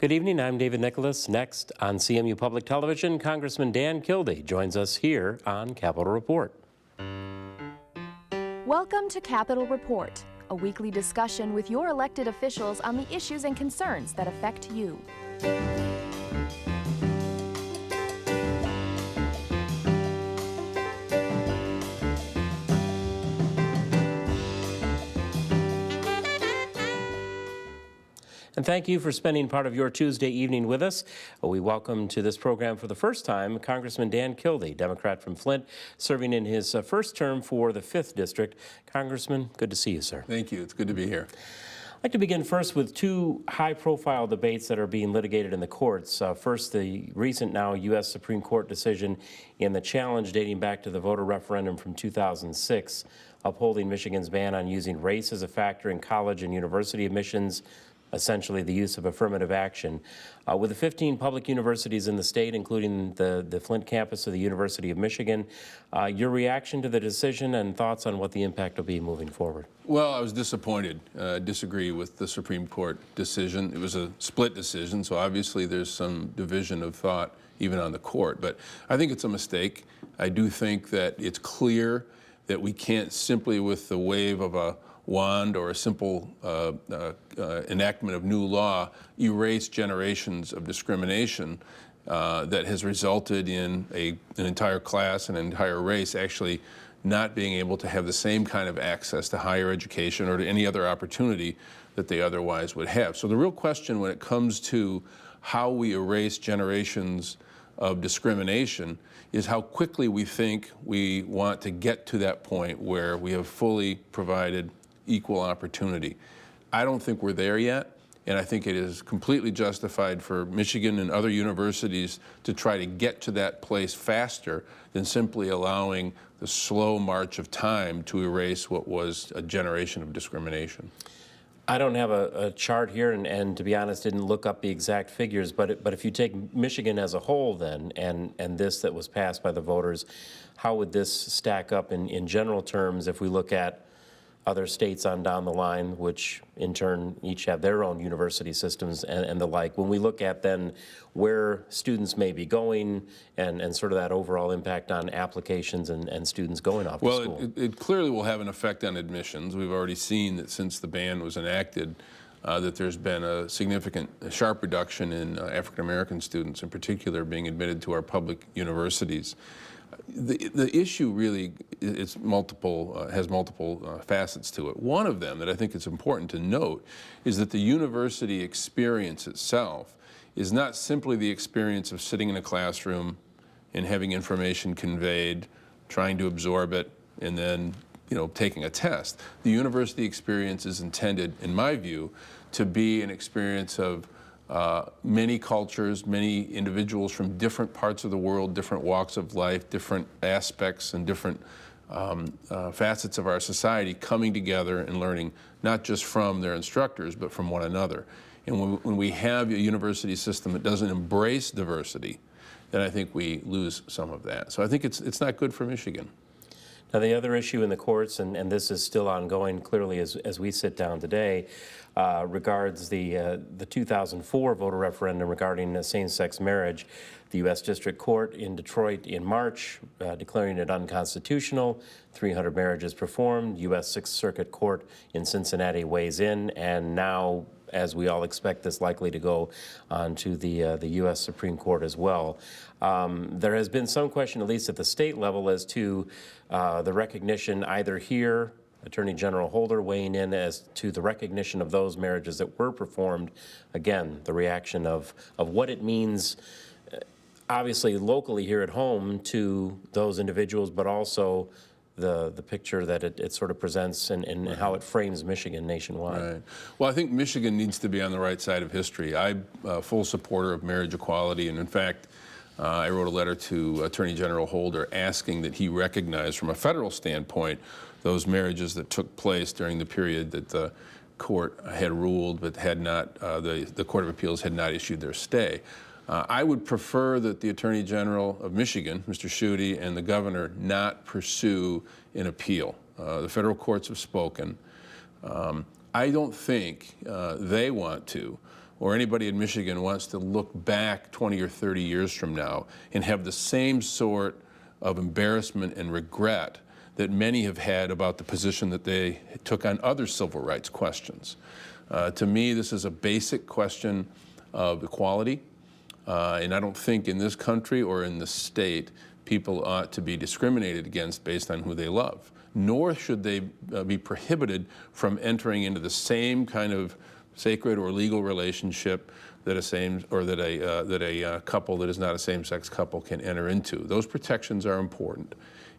Good evening, I'm David Nicholas. Next on CMU Public Television, Congressman Dan Kildee joins us here on Capitol Report. Welcome to Capitol Report, a weekly discussion with your elected officials on the issues and concerns that affect you. And thank you for spending part of your Tuesday evening with us. We welcome to this program for the first time Congressman Dan Kildee, Democrat from Flint, serving in his first term for the 5th District. Congressman, good to see you, sir. Thank you. It's good to be here. I'd like to begin first with two high-profile debates that are being litigated in the courts. First, the recent now U.S. Supreme Court decision in the challenge dating back to the voter referendum from 2006, upholding Michigan's ban on using race as a factor in college and university admissions, essentially the use of affirmative action. With the 15 public universities in the state, including the Flint campus of the University of Michigan, your reaction to the decision and thoughts on what the impact will be moving forward? Well, I was disappointed. Disagree with the Supreme Court decision. It was a split decision, so obviously there's some division of thought even on the court. But I think it's a mistake. I do think that it's clear that we can't simply, with the wave of a wand or a simple enactment of new law, erase generations of discrimination that has resulted in an entire class, an entire race actually not being able to have the same kind of access to higher education or to any other opportunity that they otherwise would have. So the real question when it comes to how we erase generations of discrimination is how quickly we think we want to get to that point where we have fully provided equal opportunity. I don't think we're there yet, and I think it is completely justified for Michigan and other universities to try to get to that place faster than simply allowing the slow march of time to erase what was a generation of discrimination. I don't have a chart here, and to be honest, didn't look up the exact figures, but if you take Michigan as a whole then, and this that was passed by the voters, how would this stack up in general terms if we look at other states on down the line, which in turn each have their own university systems and the like? When we look at then where students may be going and sort of that overall impact on applications and students going off to school. Well, it clearly will have an effect on admissions. We've already seen that since the ban was enacted, that there's been a significant, sharp reduction in African American students in particular being admitted to our public universities. The issue really is multiple, has multiple facets to it. One of them that I think is important to note is that the university experience itself is not simply the experience of sitting in a classroom and having information conveyed, trying to absorb it, and then taking a test. The university experience is intended, in my view, to be an experience of many cultures, many individuals from different parts of the world, different walks of life, different aspects and different facets of our society coming together and learning not just from their instructors, but from one another. And when we have a university system that doesn't embrace diversity, then I think we lose some of that. So I think it's not good for Michigan. Now, the other issue in the courts, and this is still ongoing clearly as we sit down today, regards the 2004 voter referendum regarding same-sex marriage. The U.S. District Court in Detroit in March declaring it unconstitutional, 300 marriages performed. U.S. Sixth Circuit Court in Cincinnati weighs in, and now, as we all expect, this likely to go on to the U.S. Supreme Court as well. There has been some question, at least at the state level, as to the recognition either here, Attorney General Holder weighing in as to the recognition of those marriages that were performed. Again, the reaction of what it means, obviously locally here at home to those individuals, but also the picture that it sort of presents and right. How it frames Michigan nationwide. Right. Well, I think Michigan needs to be on the right side of history. I'm a full supporter of marriage equality, and in fact, I wrote a letter to Attorney General Holder asking that he recognize from a federal standpoint those marriages that took place during the period that the court had ruled but had not, the Court of Appeals had not issued their stay. I would prefer that the Attorney General of Michigan, Mr. Kildee, and the governor not pursue an appeal. The federal courts have spoken. I don't think they want to or anybody in Michigan wants to look back 20 or 30 years from now and have the same sort of embarrassment and regret that many have had about the position that they took on other civil rights questions. To me, this is a basic question of equality, and I don't think in this country or in this state people ought to be discriminated against based on who they love, nor should they be prohibited from entering into the same kind of sacred or legal relationship that a couple that is not a same-sex couple can enter into. Those protections are important.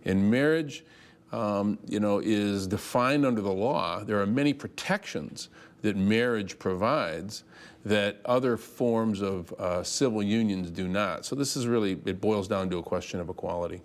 And marriage, is defined under the law. There are many protections that marriage provides that other forms of civil unions do not. So this is really, it boils down to a question of equality.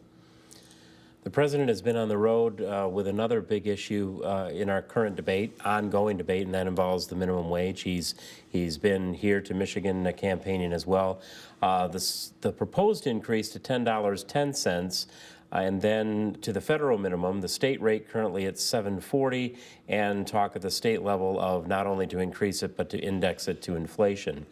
The president has been on the road with another big issue in our current debate, ongoing debate, and that involves the minimum wage. He's been here to Michigan campaigning as well. The proposed increase to $10.10, and then to the federal minimum, the state rate currently at $7.40, and talk at the state level of not only to increase it but to index it to inflation.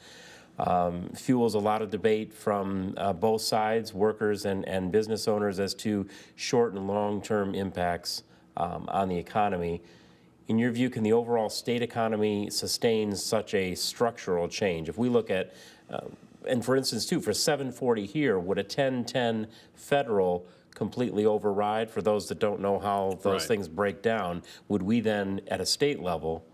Fuels a lot of debate from both sides, workers and business owners, as to short and long-term impacts on the economy. In your view, can the overall state economy sustain such a structural change? If we look at, and for instance too, for $7.40 here, would a 10.10 federal completely override? For those that don't know how those things break down, would we then at a state level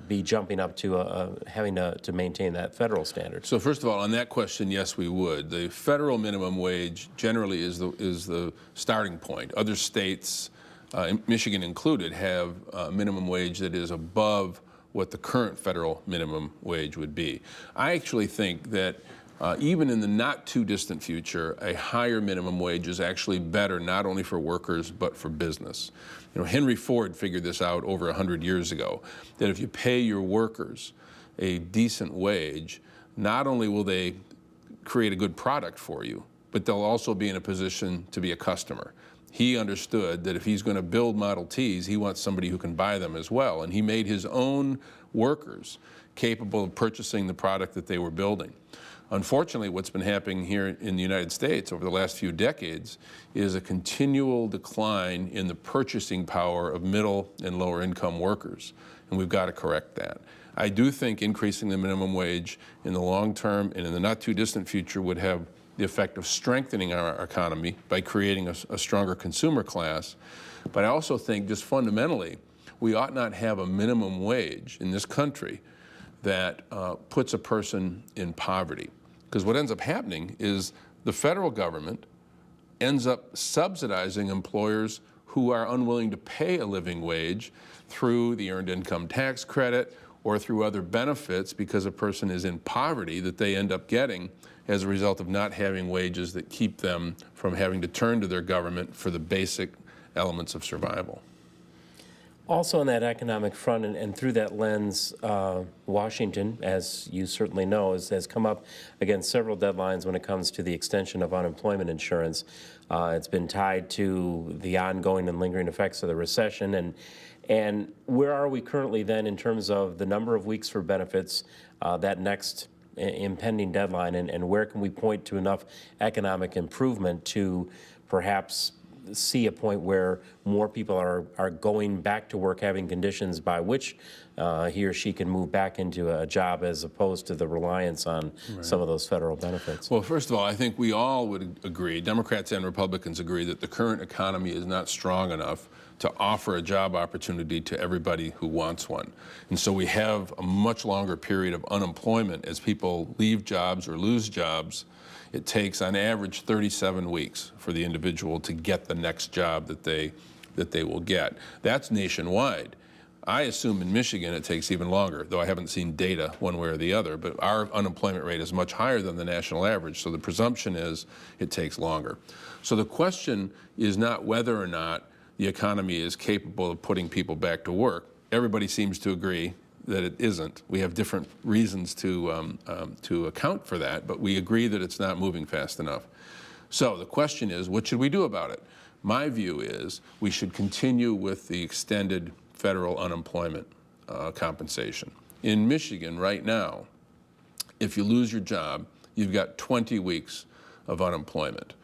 be jumping up to having to maintain that federal standard? So first of all, on that question, yes, we would. The federal minimum wage generally is the starting point. Other states, Michigan included, have a minimum wage that is above what the current federal minimum wage would be. I actually think that even in the not too distant future, a higher minimum wage is actually better not only for workers but for business. Henry Ford figured this out over 100 years ago, that if you pay your workers a decent wage, not only will they create a good product for you, but they'll also be in a position to be a customer. He understood that if he's going to build Model Ts, he wants somebody who can buy them as well, and he made his own workers capable of purchasing the product that they were building. Unfortunately, what's been happening here in the United States over the last few decades is a continual decline in the purchasing power of middle and lower income workers, and we've got to correct that. I do think increasing the minimum wage in the long term and in the not too distant future would have the effect of strengthening our economy by creating a stronger consumer class. But I also think, just fundamentally, we ought not have a minimum wage in this country that puts a person in poverty. Because what ends up happening is the federal government ends up subsidizing employers who are unwilling to pay a living wage through the Earned Income Tax Credit or through other benefits, because a person is in poverty that they end up getting as a result of not having wages that keep them from having to turn to their government for the basic elements of survival. Also on that economic front, and through that lens, Washington, as you certainly know, has come up against several deadlines when it comes to the extension of unemployment insurance. It's been tied to the ongoing and lingering effects of the recession. And where are we currently then in terms of the number of weeks for benefits, that next impending deadline, and where can we point to enough economic improvement to perhaps see a point where more people are going back to work, having conditions by which he or she can move back into a job, as opposed to the reliance on some of those federal benefits? Well, first of all, I think we all would agree, Democrats and Republicans agree, that the current economy is not strong enough to offer a job opportunity to everybody who wants one. And so we have a much longer period of unemployment as people leave jobs or lose jobs. It takes, on average, 37 weeks for the individual to get the next job that they will get. That's nationwide. I assume in Michigan it takes even longer, though I haven't seen data one way or the other, but our unemployment rate is much higher than the national average, so the presumption is it takes longer. So the question is not whether or not the economy is capable of putting people back to work. Everybody seems to agree that it isn't. We have different reasons to account for that, but we agree that it's not moving fast enough. So the question is, what should we do about it? My view is we should continue with the extended federal unemployment compensation. In Michigan right now, if you lose your job, you've got 20 weeks of unemployment.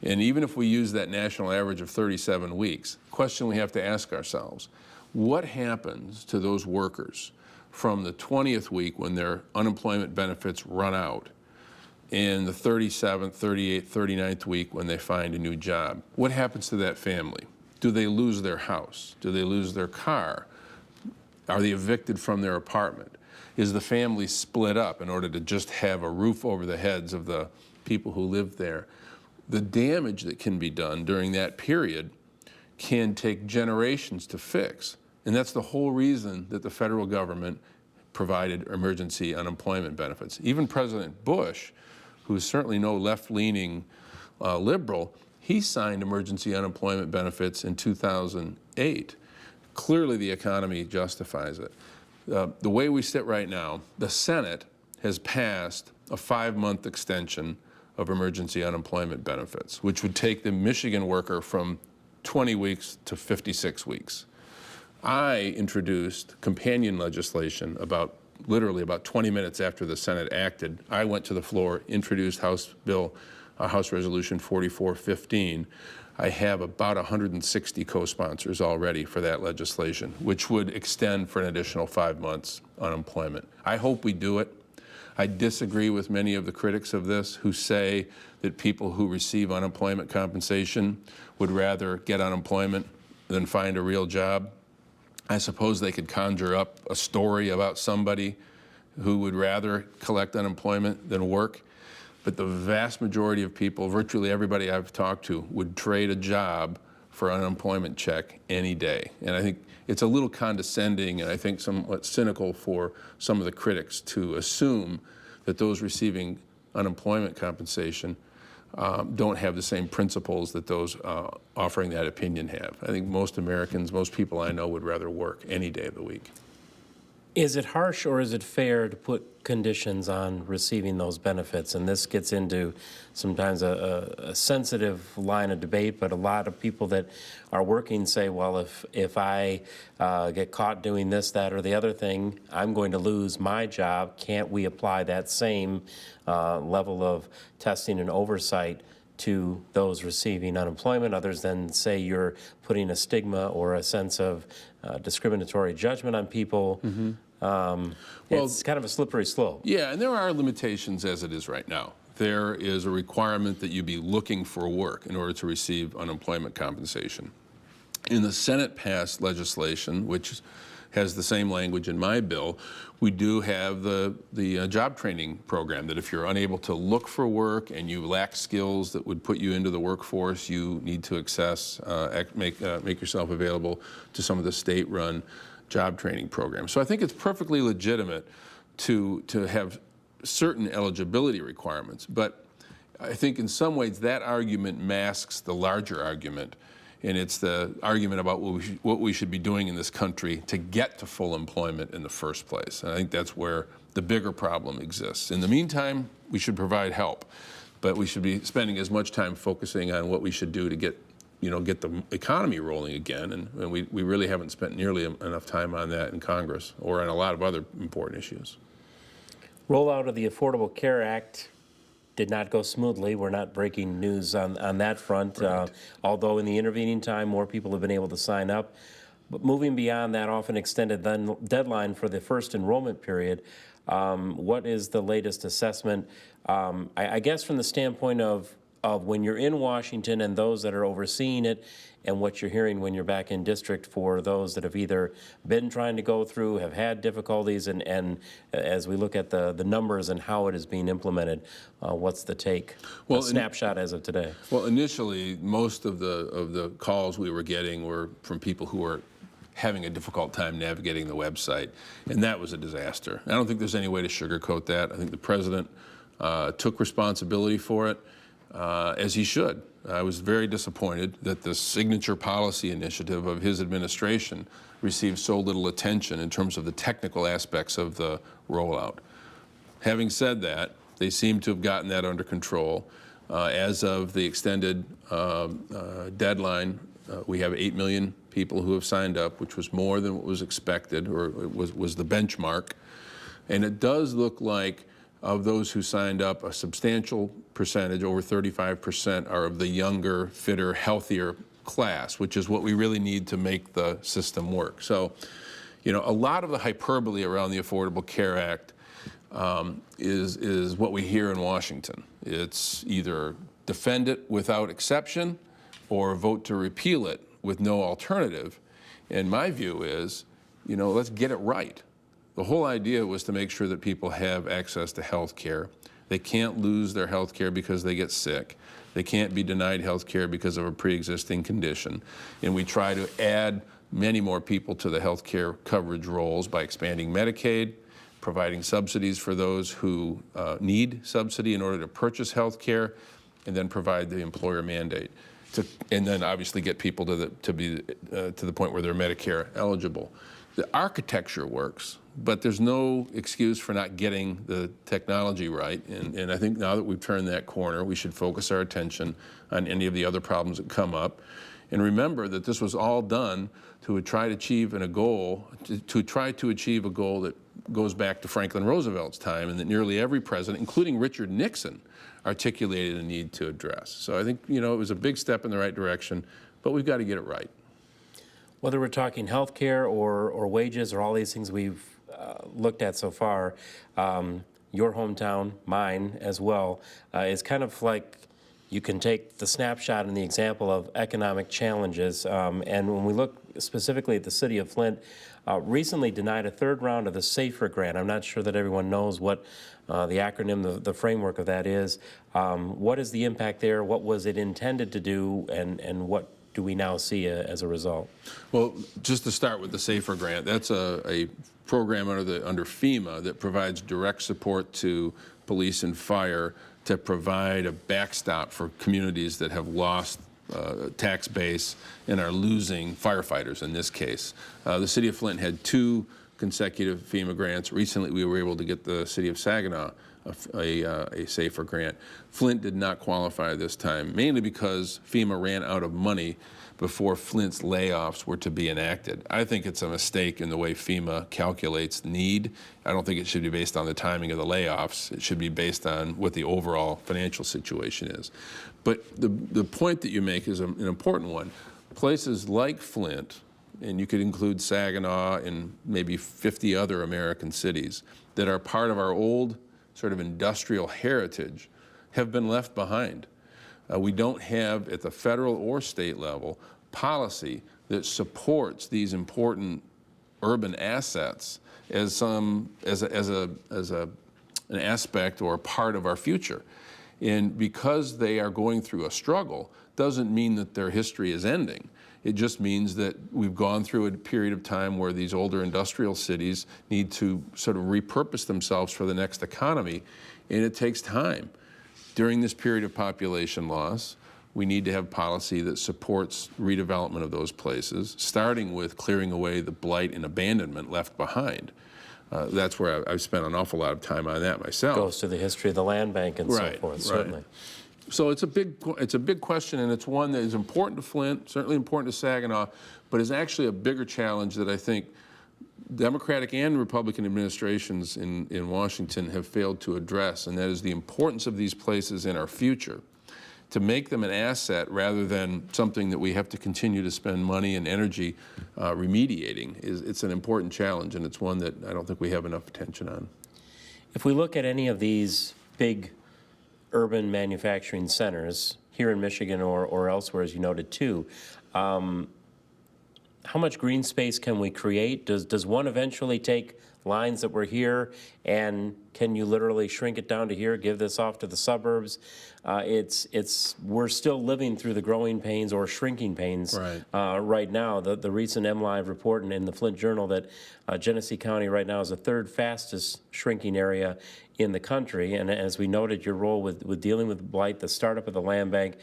And even if we use that national average of 37 weeks, the question we have to ask ourselves, what happens to those workers from the 20th week when their unemployment benefits run out and the 37th, 38th, 39th week when they find a new job? What happens to that family? Do they lose their house? Do they lose their car? Are they evicted from their apartment? Is the family split up in order to just have a roof over the heads of the people who live there? The damage that can be done during that period can take generations to fix. And that's the whole reason that the federal government provided emergency unemployment benefits. Even President Bush, who's certainly no left-leaning liberal, he signed emergency unemployment benefits in 2008. Clearly the economy justifies it. The way we sit right now, the Senate has passed a 5-month extension of emergency unemployment benefits, which would take the Michigan worker from 20 weeks to 56 weeks. I introduced companion legislation literally about 20 minutes after the Senate acted. I went to the floor, introduced House Resolution 4415. I have about 160 co-sponsors already for that legislation, which would extend for an additional 5 months unemployment. I hope we do it. I disagree with many of the critics of this who say that people who receive unemployment compensation would rather get unemployment than find a real job. I suppose they could conjure up a story about somebody who would rather collect unemployment than work. But the vast majority of people, virtually everybody I've talked to, would trade a job for an unemployment check any day. And I think it's a little condescending and I think somewhat cynical for some of the critics to assume that those receiving unemployment compensation don't have the same principles that those offering that opinion have. I think most Americans, most people I know would rather work any day of the week. Is it harsh or is it fair to put conditions on receiving those benefits? And this gets into sometimes a sensitive line of debate, but a lot of people that are working say, well, if I get caught doing this, that, or the other thing, I'm going to lose my job. Can't we apply that same level of testing and oversight to those receiving unemployment? Others then say you're putting a stigma or a sense of discriminatory judgment on people. Well, it's kind of a slippery slope. Yeah, and there are limitations as it is right now. There is a requirement that you be looking for work in order to receive unemployment compensation. In the Senate passed legislation, which has the same language in my bill, we do have the job training program that if you're unable to look for work and you lack skills that would put you into the workforce, you need to make yourself available to some of the state-run job training programs. So I think it's perfectly legitimate to have certain eligibility requirements, but I think in some ways that argument masks the larger argument, and it's the argument about what we should be doing in this country to get to full employment in the first place. And I think that's where the bigger problem exists. In the meantime, we should provide help, but we should be spending as much time focusing on what we should do to get the economy rolling again, and we really haven't spent nearly enough time on that in Congress or on a lot of other important issues. Rollout of the Affordable Care Act did not go smoothly. We're not breaking news on that front, right. Although in the intervening time, more people have been able to sign up. But moving beyond that often extended deadline for the first enrollment period, what is the latest assessment? I guess from the standpoint of when you're in Washington and those that are overseeing it and what you're hearing when you're back in district for those that have either been trying to go through, have had difficulties, and as we look at the numbers and how it is being implemented, what's the take? Well, a snapshot as of today. Well, initially, most of the calls we were getting were from people who were having a difficult time navigating the website, and that was a disaster. I don't think there's any way to sugarcoat that. I think the president took responsibility for it, as he should. I was very disappointed that the signature policy initiative of his administration received so little attention in terms of the technical aspects of the rollout. Having said that, they seem to have gotten that under control. As of the extended deadline, we have 8 million people who have signed up, which was more than what was expected, or was the benchmark. And it does look like of those who signed up, a substantial percentage, over 35%, are of the younger, fitter, healthier class, which is what we really need to make the system work. So, you know, a lot of the hyperbole around the Affordable Care Act is what we hear in Washington. It's either defend it without exception or vote to repeal it with no alternative. And my view is, you know, let's get it right. The whole idea was to make sure that people have access to health care. They can't lose their health care because they get sick. They can't be denied health care because of a pre-existing condition. And we try to add many more people to the health care coverage rolls by expanding Medicaid, providing subsidies for those who need subsidy in order to purchase health care, and then provide the employer mandate. And then obviously get people to the point where they're Medicare eligible. The architecture works, but there's no excuse for not getting the technology right. And I think now that we've turned that corner, we should focus our attention on any of the other problems that come up. And remember that this was all done to try to achieve a goal that goes back to Franklin Roosevelt's time, and that nearly every president, including Richard Nixon, articulated a need to address. So I think, you know, it was a big step in the right direction, but we've got to get it right. Whether we're talking health care or wages or all these things we've looked at so far, your hometown, mine as well, is kind of like you can take the snapshot and the example of economic challenges. And when we look specifically at the city of Flint, recently denied a third round of the SAFER grant. I'm not sure that everyone knows what the acronym, the framework of that is. What is the impact there? What was it intended to do? And what do we now see as a result? Well, just to start with the SAFER grant, that's a program under FEMA that provides direct support to police and fire to provide a backstop for communities that have lost tax base and are losing firefighters in this case. The city of Flint had 2 consecutive FEMA grants. Recently, we were able to get the city of Saginaw a SAFER grant. Flint did not qualify this time, mainly because FEMA ran out of money before Flint's layoffs were to be enacted. I think it's a mistake in the way FEMA calculates need. I don't think it should be based on the timing of the layoffs. It should be based on what the overall financial situation is. But the point that you make is an important one. Places like Flint, and you could include Saginaw and maybe 50 other American cities that are part of our old sort of industrial heritage, have been left behind. We don't have, at the federal or state level, policy that supports these important urban assets as an aspect or a part of our future. And because they are going through a struggle, doesn't mean that their history is ending. It just means that we've gone through a period of time where these older industrial cities need to sort of repurpose themselves for the next economy, and it takes time. During this period of population loss, we need to have policy that supports redevelopment of those places, starting with clearing away the blight and abandonment left behind. That's where I've spent an awful lot of time on that myself. Goes to the history of the land bank and so forth, certainly. Right. So it's a big question, and it's one that is important to Flint, certainly important to Saginaw, but is actually a bigger challenge that I think Democratic and Republican administrations in Washington have failed to address, and that is the importance of these places in our future, to make them an asset rather than something that we have to continue to spend money and energy remediating. It's an important challenge, and it's one that I don't think we have enough attention on. If we look at any of these big urban manufacturing centers here in Michigan or elsewhere, as you noted too, how much green space can we create? Does one eventually take lines that were here, and can you literally shrink it down to here, give this off to the suburbs? We're still living through the growing pains or shrinking pains right now. The recent MLive report in the Flint Journal that Genesee County right now is the 3rd fastest shrinking area in the country. And as we noted, your role with dealing with blight, the startup of the land bank,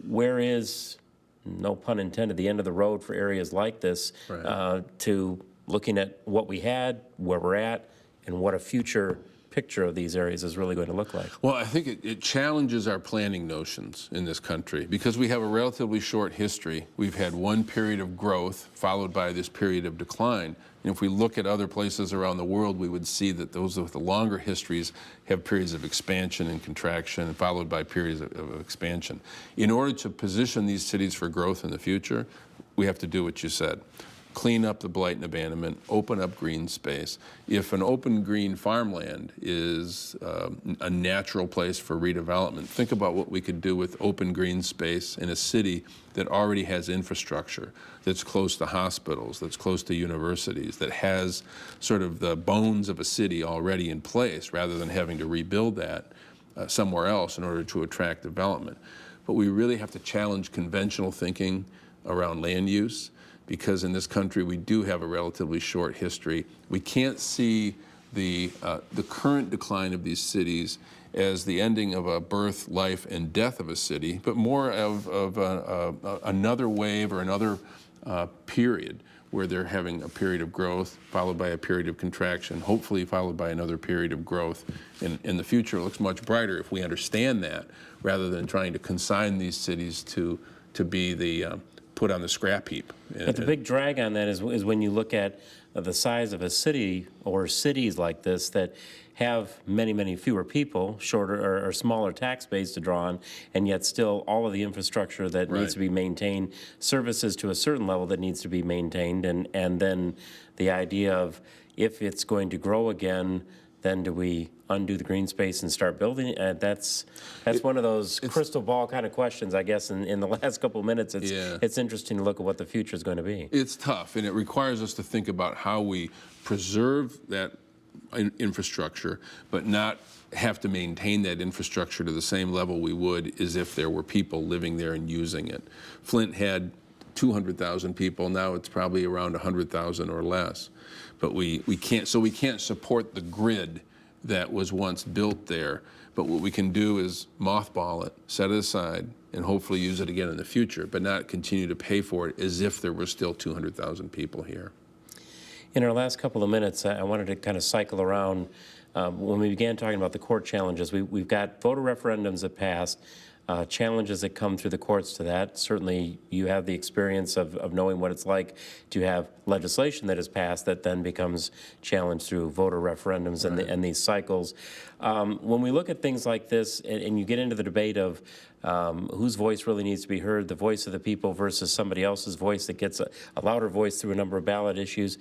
where is, no pun intended, the end of the road for areas like this to looking at what we had, where we're at, and what a future picture of these areas is really going to look like? Well, I think it challenges our planning notions in this country because we have a relatively short history. We've had one period of growth followed by this period of decline. And if we look at other places around the world, we would see that those with the longer histories have periods of expansion and contraction followed by periods of expansion. In order to position these cities for growth in the future, we have to do what you said. Clean up the blight and abandonment, open up green space. If an open green farmland is a natural place for redevelopment, think about what we could do with open green space in a city that already has infrastructure, that's close to hospitals, that's close to universities, that has sort of the bones of a city already in place rather than having to rebuild that somewhere else in order to attract development. But we really have to challenge conventional thinking around land use, because in this country we do have a relatively short history. We can't see the current decline of these cities as the ending of a birth, life, and death of a city, but more of another wave or another period where they're having a period of growth followed by a period of contraction, hopefully followed by another period of growth. And the future looks much brighter if we understand that, rather than trying to consign these cities to be the put on the scrap heap. But the big drag on that is when you look at the size of a city or cities like this that have many, many fewer people, shorter or smaller tax base to draw on, and yet still all of the infrastructure that needs to be maintained, services to a certain level that needs to be maintained, and then the idea of if it's going to grow again, then do we undo the green space and start building? That's one of those crystal ball kind of questions, I guess, in the last couple of minutes. It's interesting to look at what the future is going to be. It's tough, and it requires us to think about how we preserve that infrastructure, but not have to maintain that infrastructure to the same level we would as if there were people living there and using it. Flint had 200,000 people. Now it's probably around 100,000 or less. But we can't support the grid that was once built there. But what we can do is mothball it, set it aside, and hopefully use it again in the future, but not continue to pay for it as if there were still 200,000 people here. In our last couple of minutes, I wanted to kind of cycle around. When we began talking about the court challenges, we've got voter referendums that passed, challenges that come through the courts to that. Certainly, you have the experience of knowing what it's like to have legislation that is passed that then becomes challenged through voter referendums and these cycles. When we look at things like this and you get into the debate of whose voice really needs to be heard, the voice of the people versus somebody else's voice that gets a louder voice through a number of ballot issues,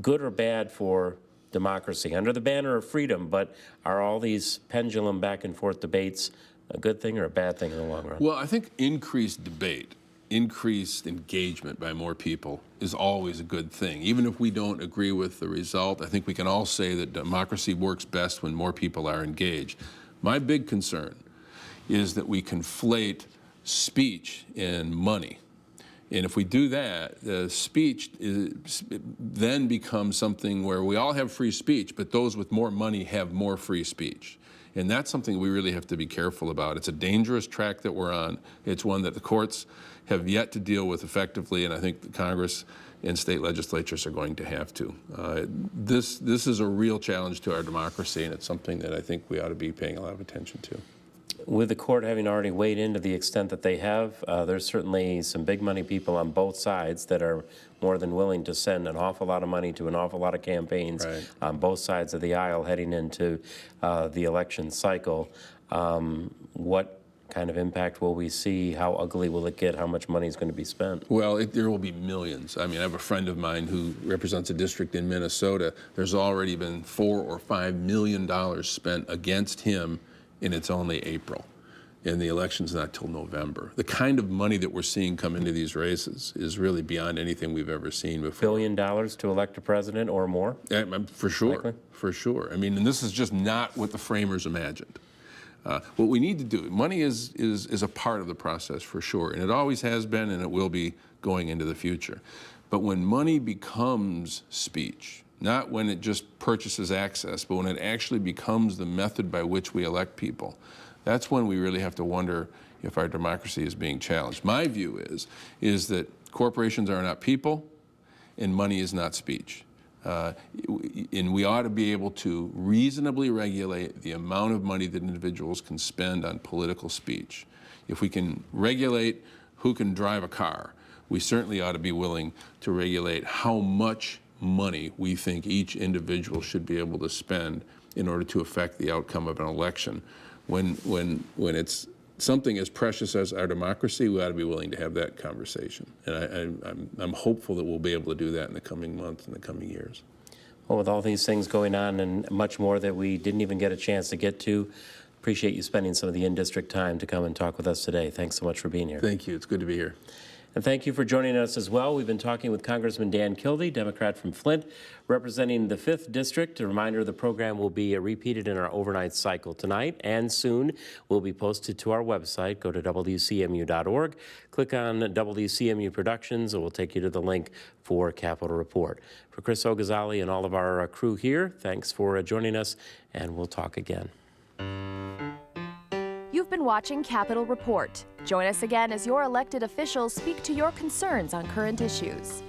good or bad for democracy under the banner of freedom, but are all these pendulum back and forth debates a good thing or a bad thing in the long run? Well, I think increased debate, increased engagement by more people is always a good thing. Even if we don't agree with the result, I think we can all say that democracy works best when more people are engaged. My big concern is that we conflate speech and money. And if we do that, the speech then becomes something where we all have free speech, but those with more money have more free speech. And that's something we really have to be careful about. It's a dangerous track that we're on. It's one that the courts have yet to deal with effectively, and I think the Congress and state legislatures are going to have to. This is a real challenge to our democracy, and it's something that I think we ought to be paying a lot of attention to. With the court having already weighed in to the extent that they have, there's certainly some big money people on both sides that are more than willing to send an awful lot of money to an awful lot of campaigns on both sides of the aisle heading into the election cycle. What kind of impact will we see? How ugly will it get? How much money is going to be spent? Well, there will be millions. I mean, I have a friend of mine who represents a district in Minnesota. There's already been $4 or $5 million spent against him, and it's only April, and the election's not till November. The kind of money that we're seeing come into these races is really beyond anything we've ever seen before. $1 billion to elect a president or more? For sure, likely? For sure. I mean, and this is just not what the framers imagined. What we need to do, money is a part of the process for sure, and it always has been, and it will be going into the future. But when money becomes speech, not when it just purchases access, but when it actually becomes the method by which we elect people, that's when we really have to wonder if our democracy is being challenged. My view is that corporations are not people and money is not speech. And we ought to be able to reasonably regulate the amount of money that individuals can spend on political speech. If we can regulate who can drive a car, we certainly ought to be willing to regulate how much money we think each individual should be able to spend in order to affect the outcome of an election. When it's something as precious as our democracy, we ought to be willing to have that conversation. And I'm hopeful that we'll be able to do that in the coming months and the coming years. Well, with all these things going on and much more that we didn't even get a chance to get to, appreciate you spending some of the in-district time to come and talk with us today. Thanks so much for being here. Thank you. It's good to be here. And thank you for joining us as well. We've been talking with Congressman Dan Kildee, Democrat from Flint, representing the 5th District. A reminder, the program will be repeated in our overnight cycle tonight and soon will be posted to our website. Go to WCMU.org, click on WCMU Productions, and we'll take you to the link for Capitol Report. For Chris Ogazali and all of our crew here, thanks for joining us, and we'll talk again. You've been watching Capitol Report. Join us again as your elected officials speak to your concerns on current issues.